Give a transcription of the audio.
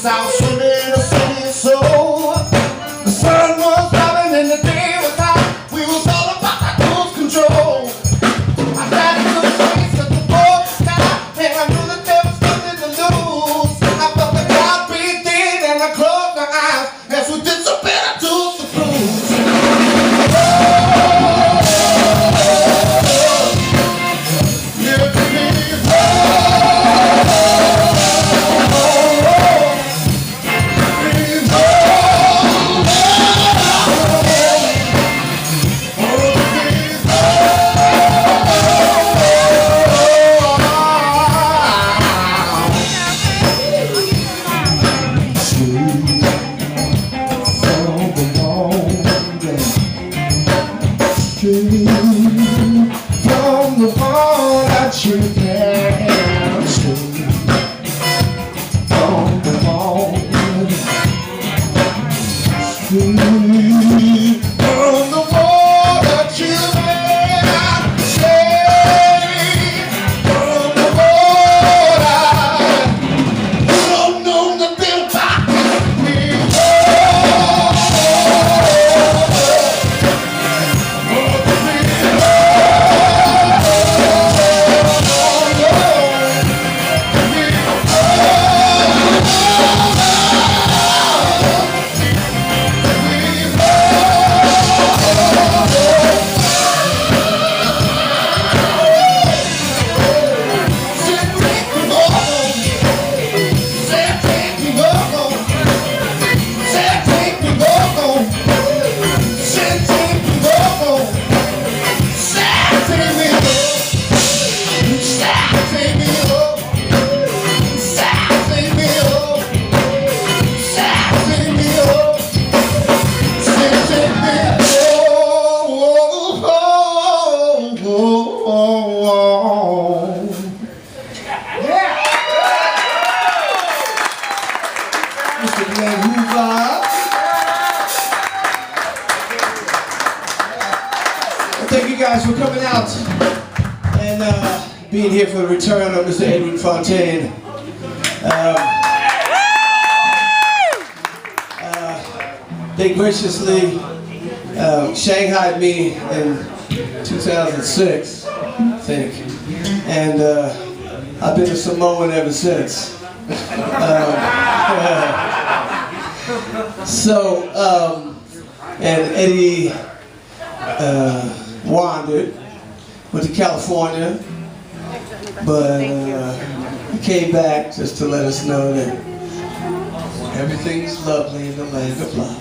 South Sunday, the city is so. The sun was shining and the day was hot. We was all about that cruise control. I got into the streets at the board sky, and I knew that there was nothing to lose. I felt the crowd breathe in and I closed my eyes as we disappeared to the blues. From the wall that you can see, from the wall, street, from the wall that you can see, from the wall you don't know nothing about me. Edwin Hoover. Thank you guys for coming out and being here for the return of Mr. Edwin Fountaine. They graciously shanghaied me in 2006, I think, and I've been a Samoan ever since. And Eddie wandered, went to California, but he came back just to let us know that everything's lovely in the land of love.